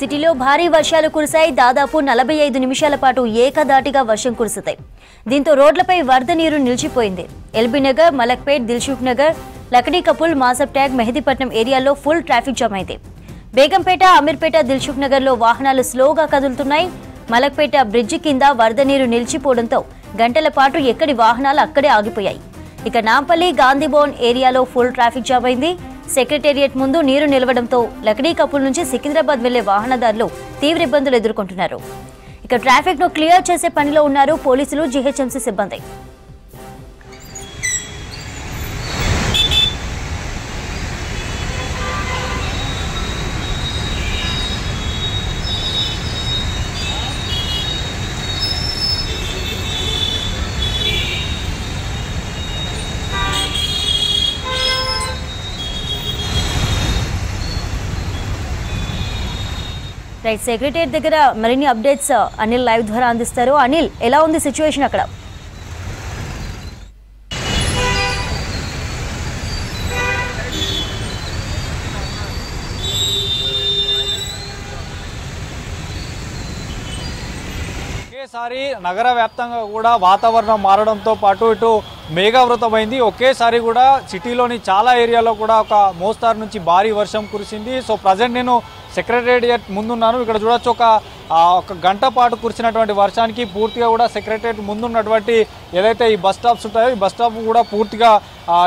సిటీలో భారీ వర్షాలు కురిశాయి. దాదాపు 45 నిమిషాల పాటు ఏకధాటిగా వర్షం కురుస్తాయి. దీంతో రోడ్లపై వరద నీరు నిలిచిపోయింది. ఎల్బీ నగర్, మలక్పేట్, దిల్సుఖ్ నగర్, లకడీ కపుల్, మాసబ్ ట్యాగ్, మెహదీపట్నం ఏరియాల్లో ఫుల్ ట్రాఫిక్ జామ్ అయింది. బేగంపేట, అమీర్పేట, దిల్సుఖ్ నగర్ లో వాహనాలు స్లోగా కదులుతున్నాయి. మలక్పేట బ్రిడ్జి కింద వరద నీరు నిలిచిపోవడంతో గంటల పాటు ఎక్కడి వాహనాలు అక్కడే ఆగిపోయాయి. ఇక నాంపల్లి, గాంధీభవన్ ఏరియాలో ఫుల్ ట్రాఫిక్ జామ్ అయింది. సెక్రటేరియట్ ముందు నీరు నిలవడంతో లకడీ కపుల్ నుంచి సికింద్రాబాద్ వెళ్లే వాహనదారులు తీవ్ర ఇబ్బందులు ఎదుర్కొంటున్నారు. ఇక ట్రాఫిక్ ను క్లియర్ చేసే పనిలో ఉన్నారు పోలీసులు, జీహెచ్ఎంసీ సిబ్బంది. రైట్, సెక్రటేరియట్ దగ్గర మరిన్ని అప్డేట్స్ అనిల్ లైవ్ ద్వారా అందిస్తారు. అనిల్, ఎలా ఉంది సిచ్యువేషన్ అక్కడ? ఒకేసారి నగర వ్యాప్తంగా కూడా వాతావరణం మారడంతో పాటు ఇటు మేఘావృతమైంది. ఒకేసారి కూడా సిటీలోని చాలా ఏరియాలో కూడా ఒక మోస్తారు నుంచి భారీ వర్షం కురిసింది. సో ప్రజెంట్ నేను సెక్రటేరియట్ ముందున్నాను. ఇక్కడ చూడొచ్చు ఒక గంట పాటు కురిసినటువంటి వర్షానికి పూర్తిగా కూడా సెక్రటేరియట్ ముందున్నటువంటి ఏదైతే ఈ బస్ స్టాప్స్ ఉంటాయో ఈ బస్ స్టాప్ కూడా పూర్తిగా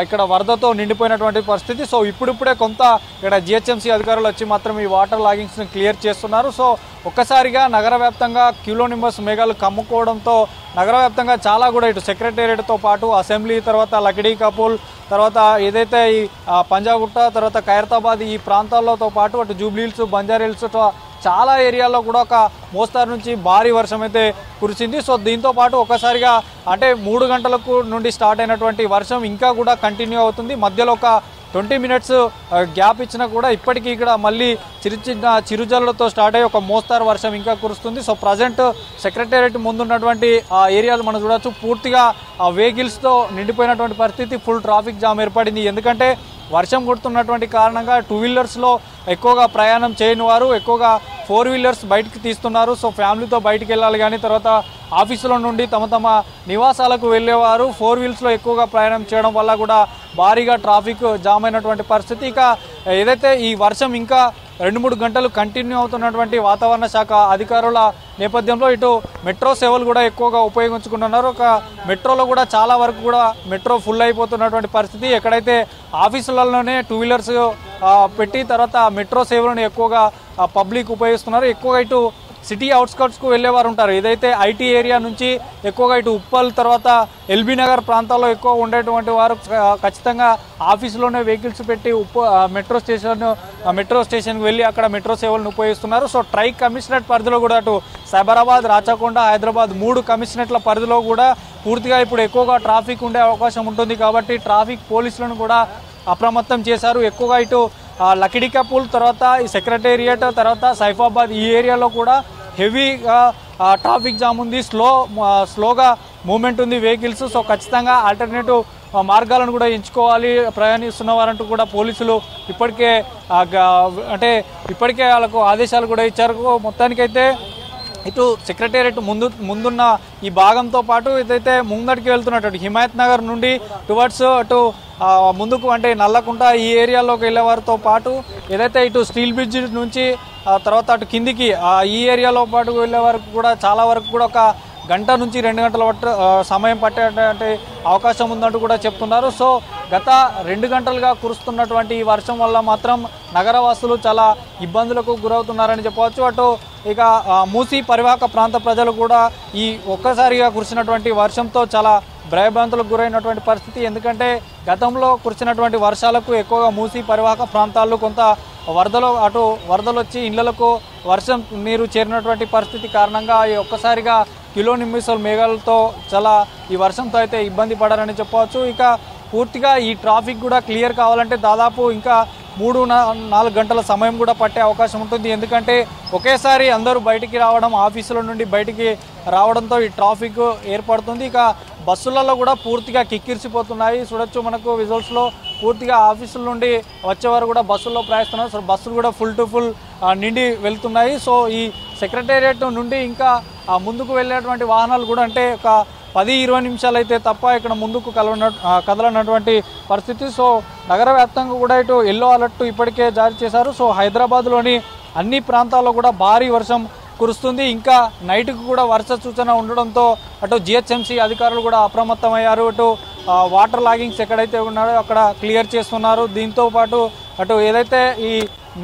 ఇక్కడ వరదతో నిండిపోయినటువంటి పరిస్థితి. సో ఇప్పుడిప్పుడే కొంత ఇక్కడ జిహెచ్ఎంసీ అధికారులు వచ్చి మాత్రం ఈ వాటర్ లాగింగ్స్ని క్లియర్ చేస్తున్నారు. సో ఒక్కసారిగా నగర వ్యాప్తంగా క్యూలోనింబస్ మేఘాలు కమ్ముకోవడంతో నగర వ్యాప్తంగా చాలా కూడా ఇటు సెక్రటేరియట్తో పాటు అసెంబ్లీ, తర్వాత లకడీ కపుల్, తర్వాత ఏదైతే ఈ పంజాగుట్ట, తర్వాత ఖైరతాబాద్ ఈ ప్రాంతాలతో పాటు అటు జూబ్లీహిల్స్, బంజారాహిల్స్ చాలా ఏరియాల్లో కూడా ఒక మోస్తారు నుంచి భారీ వర్షం అయితే కురిసింది. సో దీంతో పాటు ఒక్కసారిగా అంటే 3 గంటలకు నుండి స్టార్ట్ అయినటువంటి వర్షం ఇంకా కూడా కంటిన్యూ అవుతుంది. మధ్యలో ఒక 20 మినిట్స్ గ్యాప్ ఇచ్చినా కూడా ఇప్పటికీ ఇక్కడ మళ్ళీ చిరుజల్లుతో స్టార్ట్ అయ్యి ఒక మోస్తారు వర్షం ఇంకా కురుస్తుంది. సో ప్రజెంట్ సెక్రటేరియట్ ముందున్నటువంటి ఏరియాలు మనం చూడవచ్చు పూర్తిగా వెహికల్స్తో నిండిపోయినటువంటి పరిస్థితి. ఫుల్ ట్రాఫిక్ జామ్ ఏర్పడింది. ఎందుకంటే వర్షం కొడుతున్నటువంటి కారణంగా 2 వీలర్స్లో ఎక్కువగా ప్రయాణం చేయని వారు ఎక్కువగా 4 వీలర్స్ బయటికి తీస్తున్నారు. సో ఫ్యామిలీతో బయటికి వెళ్ళాలి కానీ తర్వాత ఆఫీసులో నుండి తమ నివాసాలకు వెళ్ళేవారు 4 వీల్స్లో ఎక్కువగా ప్రయాణం చేయడం వల్ల కూడా భారీగా ట్రాఫిక్ జామ్ అయినటువంటి పరిస్థితి. ఇక ఏదైతే ఈ వర్షం ఇంకా 2-3 గంటలు కంటిన్యూ అవుతున్నటువంటి వాతావరణ శాఖ అధికారుల నేపథ్యంలో ఇటు మెట్రో సేవలు కూడా ఎక్కువగా ఉపయోగించుకుంటున్నారు. ఒక మెట్రోలో కూడా చాలా వరకు కూడా మెట్రో ఫుల్ అయిపోతున్నటువంటి పరిస్థితి. ఎక్కడైతే ఆఫీసులలోనే 2 వీలర్స్ పెట్టి తర్వాత మెట్రో సేవలను ఎక్కువగా పబ్లిక్ ఉపయోగిస్తున్నారు. ఎక్కువగా ఇటు సిటీ అవుట్స్కట్స్కు వెళ్ళేవారు ఉంటారు. ఏదైతే ఐటీ ఏరియా నుంచి ఎక్కువగా ఇటు ఉప్పల్, తర్వాత ఎల్బీ నగర్ ప్రాంతాల్లో ఎక్కువ ఉండేటువంటి వారు ఖచ్చితంగా ఆఫీసులోనే వెహికల్స్ పెట్టి మెట్రో స్టేషన్కి వెళ్ళి అక్కడ మెట్రో సేవలను ఉపయోగిస్తున్నారు. సో ట్రై కమిషనరేట్ పరిధిలో కూడా అటు సైబరాబాద్, రాచకొండ, హైదరాబాద్ 3 కమిషనరేట్ల పరిధిలో కూడా పూర్తిగా ఇప్పుడు ఎక్కువగా ట్రాఫిక్ ఉండే అవకాశం ఉంటుంది. కాబట్టి ట్రాఫిక్ పోలీసులను కూడా అప్రమత్తం చేశారు. ఎక్కువగా ఇటు లకడీ కపుల్, తర్వాత ఈ సెక్రటేరియట్, తర్వాత సైఫాబాద్ ఈ ఏరియాలో కూడా హెవీగా ట్రాఫిక్ జామ్ ఉంది. స్లోగా మూమెంట్ ఉంది వెహికల్స్. సో ఖచ్చితంగా ఆల్టర్నేటివ్ మార్గాలను కూడా ఎంచుకోవాలి ప్రయాణిస్తున్న వారంటూ కూడా పోలీసులు ఇప్పటికే వాళ్ళకు ఆదేశాలు కూడా ఇచ్చారు. మొత్తానికైతే ఇటు సెక్రటేరియట్ ముందున్న ఈ భాగంతో పాటు ఏదైతే ముందటికి వెళ్తున్నట్టు హిమాయత్ నగర్ నుండి టువర్డ్స్ అటు ముందుకు అంటే నల్లకుంట ఈ ఏరియాలోకి వెళ్ళే వారితో పాటు ఏదైతే ఇటు స్టీల్ బ్రిడ్జ్ నుంచి తర్వాత అటు కిందికి ఈ ఏరియాలో పాటు వెళ్ళే వరకు కూడా చాలా వరకు కూడా ఒక గంట నుంచి 2 గంటల సమయం పట్టేటువంటి అవకాశం ఉందంటూ కూడా చెప్తున్నారు. సో గత 2 గంటలుగా కురుస్తున్నటువంటి ఈ వర్షం వల్ల మాత్రం నగరవాసులు చాలా ఇబ్బందులకు గురవుతున్నారని చెప్పవచ్చు. అటు ఇక మూసీ పరివాహక ప్రాంత ప్రజలు కూడా ఈ ఒక్కసారిగా కురిసినటువంటి వర్షంతో చాలా భయభ్రాంతులకు గురైనటువంటి పరిస్థితి. ఎందుకంటే గతంలో కురిసినటువంటి వర్షాలకు ఎక్కువగా మూసీ పరివాహక ప్రాంతాల్లో కొంత వరదలు వచ్చి ఇళ్లకు వర్షం నీరు చేరినటువంటి పరిస్థితి కారణంగా ఈ ఒక్కసారిగా కిలోనింబస్ మేఘాలతో చాలా ఈ వర్షంతో అయితే ఇబ్బంది పడారని చెప్పవచ్చు. ఇక పూర్తిగా ఈ ట్రాఫిక్ కూడా క్లియర్ కావాలంటే దాదాపు ఇంకా 3-4 గంటల సమయం కూడా పట్టే అవకాశం ఉంటుంది. ఎందుకంటే ఒకేసారి అందరూ బయటికి రావడం, ఆఫీసుల నుండి బయటికి రావడంతో ఈ ట్రాఫిక్ ఏర్పడుతుంది. ఇక బస్సులలో కూడా పూర్తిగా కిక్కిరిసిపోతున్నాయి. చూడొచ్చు మనకు విజువల్స్లో పూర్తిగా ఆఫీసుల నుండి వచ్చేవారు కూడా బస్సుల్లో ప్రయాణిస్తున్నారు. సో బస్సులు కూడా ఫుల్ టు ఫుల్ నిండి వెళ్తున్నాయి. సో ఈ సెక్రటేరియట్ నుండి ఇంకా ముందుకు వెళ్ళేటువంటి వాహనాలు కూడా అంటే ఒక 10-20 నిమిషాలు అయితే తప్ప ఇక్కడ ముందుకు కదలనటువంటి పరిస్థితి. సో నగర వ్యాప్తంగా కూడా ఇటు ఎల్లో అలర్ట్ ఇప్పటికే జారీ చేశారు. సో హైదరాబాద్లోని అన్ని ప్రాంతాల్లో కూడా భారీ వర్షం కురుస్తుంది. ఇంకా నైట్కు కూడా వర్ష సూచన ఉండడంతో అటు జిహెచ్ఎంసీ అధికారులు కూడా అప్రమత్తమయ్యారు. అటు వాటర్ లాగింగ్స్ ఎక్కడైతే ఉన్నారో అక్కడ క్లియర్ చేస్తున్నారు. దీంతో పాటు అటు ఏదైతే ఈ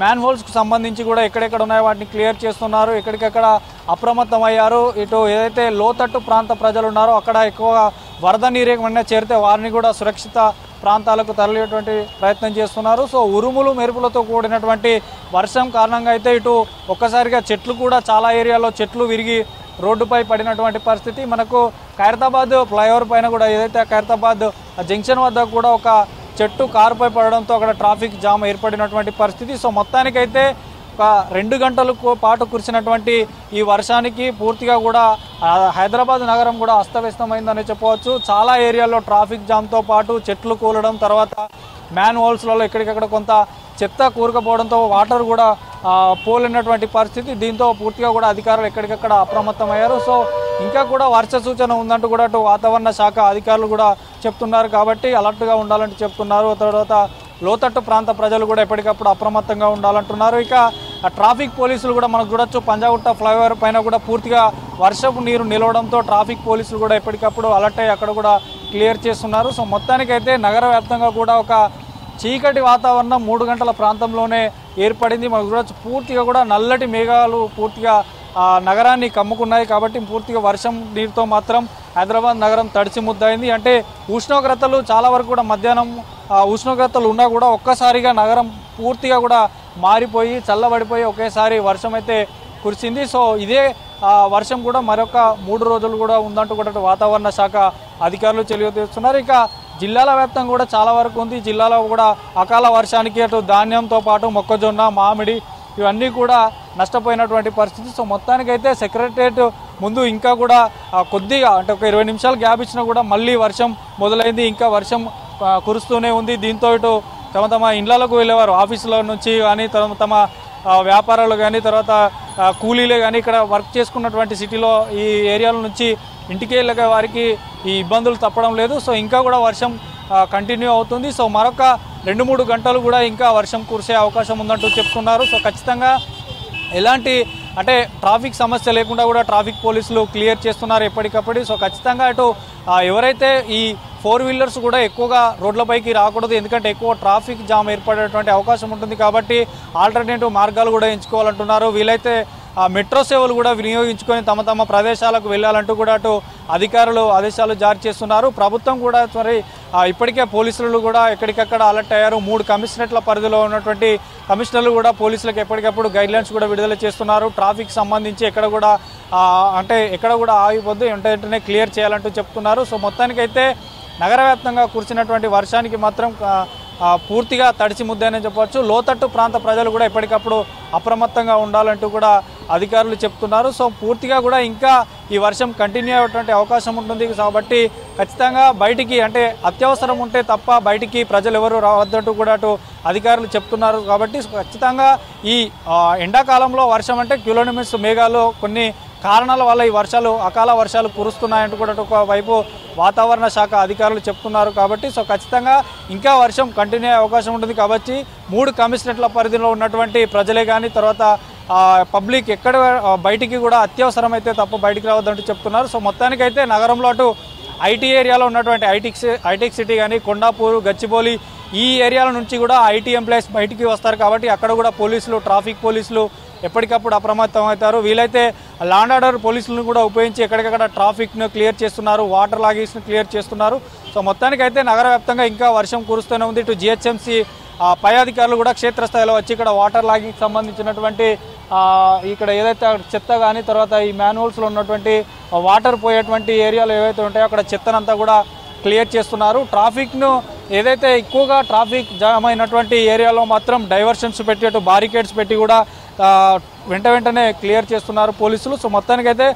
మ్యాన్ హోల్స్కి సంబంధించి కూడా ఎక్కడెక్కడ ఉన్నాయో వాటిని క్లియర్ చేస్తున్నారు. ఎక్కడికక్కడ అప్రమత్తమయ్యారు. ఇటు ఏదైతే లోతట్టు ప్రాంత ప్రజలు ఉన్నారో అక్కడ ఎక్కువగా వరద నీరు ఏమన్నా చేరితే వారిని కూడా సురక్షిత ప్రాంతాలకు తరలినటువంటి ప్రయత్నం చేస్తున్నారు. సో ఉరుములు మెరుపులతో కూడినటువంటి వర్షం కారణంగా అయితే ఇటు ఒక్కసారిగా చెట్లు కూడా చాలా ఏరియాలో చెట్లు విరిగి రోడ్డుపై పడినటువంటి పరిస్థితి. మనకు ఖైరతాబాద్ ఫ్లైఓవర్ పైన కూడా ఏదైతే ఖైరతాబాద్ జంక్షన్ వద్ద కూడా ఒక చెట్టు కారుపై పడడంతో అక్కడ ట్రాఫిక్ జామ్ ఏర్పడినటువంటి పరిస్థితి. సో మొత్తానికైతే ఒక 2 గంటల పాటు కురిసినటువంటి ఈ వర్షానికి పూర్తిగా కూడా హైదరాబాద్ నగరం కూడా అస్తవ్యస్తమైందని చెప్పవచ్చు. చాలా ఏరియాల్లో ట్రాఫిక్ జామ్తో పాటు చెట్లు కూలడం, తర్వాత మ్యాన్ హోల్స్లలో ఎక్కడికక్కడ కొంత చెత్త కూరుకుపోవడంతో వాటర్ కూడా పోలినటువంటి పరిస్థితి. దీంతో పూర్తిగా కూడా అధికారులు ఎక్కడికక్కడ అప్రమత్తమయ్యారు. సో ఇంకా కూడా వర్ష సూచన ఉందంటూ కూడా అటు వాతావరణ శాఖ అధికారులు కూడా చెప్తున్నారు కాబట్టి అలర్ట్గా ఉండాలంటూ చెప్తున్నారు. తర్వాత లోతట్టు ప్రాంత ప్రజలు కూడా ఎప్పటికప్పుడు అప్రమత్తంగా ఉండాలంటున్నారు. ఇక ట్రాఫిక్ పోలీసులు కూడా మనకు చూడొచ్చు, పంజాగుట్ట ఫ్లైఓవర్ పైన కూడా పూర్తిగా వర్షపు నీరు నిలవడంతో ట్రాఫిక్ పోలీసులు కూడా ఎప్పటికప్పుడు అలర్ట్ అయ్యి అక్కడ కూడా క్లియర్ చేస్తున్నారు. సో మొత్తానికైతే నగర వ్యాప్తంగా కూడా ఒక చీకటి వాతావరణం 3 గంటల ప్రాంతంలోనే ఏర్పడింది. మనకు చూడొచ్చు పూర్తిగా కూడా నల్లటి మేఘాలు పూర్తిగా నగరాన్ని కమ్ముకున్నాయి. కాబట్టి పూర్తిగా వర్షం నీరుతో మాత్రం హైదరాబాద్ నగరం తడిసి ముద్దయింది. అంటే ఉష్ణోగ్రతలు చాలా వరకు కూడా మధ్యాహ్నం ఉష్ణోగ్రతలు ఉన్నా కూడా ఒక్కసారిగా నగరం పూర్తిగా కూడా మారిపోయి చల్లబడిపోయి ఒకేసారి వర్షం అయితే కురిసింది. సో ఇదే వర్షం కూడా మరొక 3 రోజులు కూడా ఉందంటూ కూడా వాతావరణ శాఖ అధికారులు తెలియజేస్తున్నారు. ఇక జిల్లాల వ్యాప్తంగా కూడా చాలా వరకు ఉంది. జిల్లాలో కూడా అకాల వర్షానికి అటు ధాన్యంతో పాటు మొక్కజొన్న, మామిడి ఇవన్నీ కూడా నష్టపోయినటువంటి పరిస్థితి. సో మొత్తానికైతే సెక్రటరియట్ ముందు ఇంకా కూడా కొద్దిగా అంటే ఒక 20 నిమిషాలు గ్యాప్ ఇచ్చినా కూడా మళ్ళీ వర్షం మొదలైంది. ఇంకా వర్షం కురుస్తూనే ఉంది. దీంతో ఇటు తమ ఇండ్లకు వెళ్ళేవారు ఆఫీసుల నుంచి కానీ తమ వ్యాపారాలు కానీ తర్వాత కూలీలే కానీ ఇక్కడ వర్క్ చేసుకున్నటువంటి సిటీలో ఈ ఏరియాల నుంచి ఇంటికి వెళ్ళే వారికి ఈ ఇబ్బందులు తప్పడం లేదు. సో ఇంకా కూడా వర్షం కంటిన్యూ అవుతుంది. సో మరొక 2-3 గంటలు కూడా ఇంకా వర్షం కురిసే అవకాశం ఉందంటూ చెప్తున్నారు. సో ఖచ్చితంగా ఎలాంటి అంటే ట్రాఫిక్ సమస్య లేకుండా కూడా ట్రాఫిక్ పోలీసులు క్లియర్ చేస్తున్నారు ఎప్పటికప్పుడు. సో ఖచ్చితంగా అటు ఎవరైతే ఈ 4 వీలర్స్ కూడా ఎక్కువగా రోడ్లపైకి రాకూడదు, ఎందుకంటే ఎక్కువ ట్రాఫిక్ జామ్ ఏర్పడేటువంటి అవకాశం ఉంటుంది. కాబట్టి ఆల్టర్నేటివ్ మార్గాలు కూడా ఎంచుకోవాలంటున్నారు. వీలైతే మెట్రో సేవలు కూడా వినియోగించుకొని తమ ప్రదేశాలకు వెళ్ళాలంటూ కూడా అటు అధికారులు ఆదేశాలు జారీ చేస్తున్నారు. ప్రభుత్వం కూడా మరి ఇప్పటికే పోలీసులు కూడా ఎక్కడికక్కడ అలర్ట్ అయ్యారు. 3 కమిషనరేట్ల పరిధిలో ఉన్నటువంటి కమిషనర్లు కూడా పోలీసులకు ఎప్పటికప్పుడు గైడ్లైన్స్ కూడా విడుదల చేస్తున్నారు. ట్రాఫిక్ సంబంధించి ఎక్కడ కూడా ఆగిపోద్దు, వెంటనే క్లియర్ చేయాలంటూ చెప్తున్నారు. సో మొత్తానికైతే నగర వ్యాప్తంగా కురిసినటువంటి వర్షానికి మాత్రం పూర్తిగా తడిసి ముద్దనే చెప్పవచ్చు. లోతట్టు ప్రాంత ప్రజలు కూడా ఎప్పటికప్పుడు అప్రమత్తంగా ఉండాలంటూ కూడా అధికారులు చెప్తున్నారు. సో పూర్తిగా కూడా ఇంకా ఈ వర్షం కంటిన్యూ అయ్యేటువంటి అవకాశం ఉంటుంది. కాబట్టి ఖచ్చితంగా బయటికి అంటే అత్యవసరం ఉంటే తప్ప బయటికి ప్రజలు ఎవరు రావద్దంటూ కూడా అటు అధికారులు చెప్తున్నారు. కాబట్టి ఖచ్చితంగా ఈ ఎండాకాలంలో వర్షం అంటే క్యూలోనిమిట్స్ మేఘాలు కొన్ని కారణాల వల్ల ఈ అకాల వర్షాలు కురుస్తున్నాయంటూ కూడా ఒకవైపు వాతావరణ శాఖ అధికారులు చెప్తున్నారు. కాబట్టి సో ఖచ్చితంగా ఇంకా వర్షం కంటిన్యూ అయ్యే అవకాశం ఉంటుంది. కాబట్టి 3 కమిషనరేట్ల పరిధిలో ఉన్నటువంటి ప్రజలే కానీ తర్వాత పబ్లిక్ ఎక్కడ బయటికి కూడా అత్యవసరం అయితే తప్ప బయటికి రావద్దంటూ చెప్తున్నారు. సో మొత్తానికైతే నగరంలో అటు ఐటీ ఏరియాలో ఉన్నటువంటి ఐటెక్ సిటీ కానీ కొండాపూర్, గచ్చిబౌలి ఈ ఏరియాల నుంచి కూడా ఐటీ ఎంప్లాయీస్ బయటికి వస్తారు. కాబట్టి అక్కడ కూడా ట్రాఫిక్ పోలీసులు ఎప్పటికప్పుడు అప్రమత్తం అవుతారు. వీలైతే లాండ్ ఆర్డర్ పోలీసులను కూడా ఉపయోగించి ఎక్కడికక్కడ ట్రాఫిక్ను క్లియర్ చేస్తున్నారు, వాటర్ లాగేజ్ను క్లియర్ చేస్తున్నారు. సో మొత్తానికైతే నగర వ్యాప్తంగా ఇంకా వర్షం కురుస్తూనే ఉంది. ఇటు జిహెచ్ఎంసీ పై అధికారులు కూడా క్షేత్రస్థాయిలో వచ్చి ఇక్కడ వాటర్ లాగింగ్కి సంబంధించినటువంటి ఇక్కడ ఏదైతే చెత్త కానీ తర్వాత ఈ మ్యాన్హోల్స్లో ఉన్నటువంటి వాటర్ పోయేటువంటి ఏరియాలు ఏవైతే ఉంటాయో అక్కడ చెత్తనంతా కూడా క్లియర్ చేస్తున్నారు. ట్రాఫిక్ను ఏదైతే ఎక్కువగా ట్రాఫిక్ జామ్ అయినటువంటి ఏరియాలో మాత్రం డైవర్షన్స్ పెట్టి అటు బారికేడ్స్ పెట్టి కూడా వెంటనే క్లియర్ చేస్తున్నారు పోలీసులు. సో మొత్తానికైతే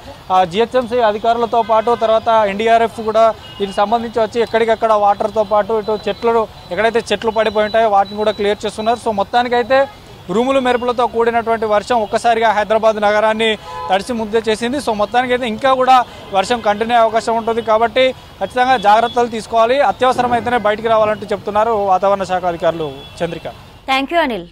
జిహెచ్ఎంసీ అధికారులతో పాటు తర్వాత ఎన్డీఆర్ఎఫ్ కూడా దీనికి సంబంధించి వచ్చి ఎక్కడికక్కడ వాటర్తో పాటు ఇటు ఎక్కడైతే చెట్లు పడిపోయి ఉంటాయో వాటిని కూడా క్లియర్ చేస్తున్నారు. సో మొత్తానికైతే ఉరుములు మెరుపులతో కూడినటువంటి వర్షం ఒక్కసారిగా హైదరాబాద్ నగరాన్ని తడిసి ముద్ద చేసింది. సో మొత్తానికైతే ఇంకా కూడా వర్షం కంటిన్యూ అయ్యే అవకాశం ఉంటుంది కాబట్టి ఖచ్చితంగా జాగ్రత్తలు తీసుకోవాలి. అత్యవసరమైతేనే బయటికి రావాలంటూ చెప్తున్నారు వాతావరణ శాఖ అధికారులు. చంద్రిక. Thank you Anil.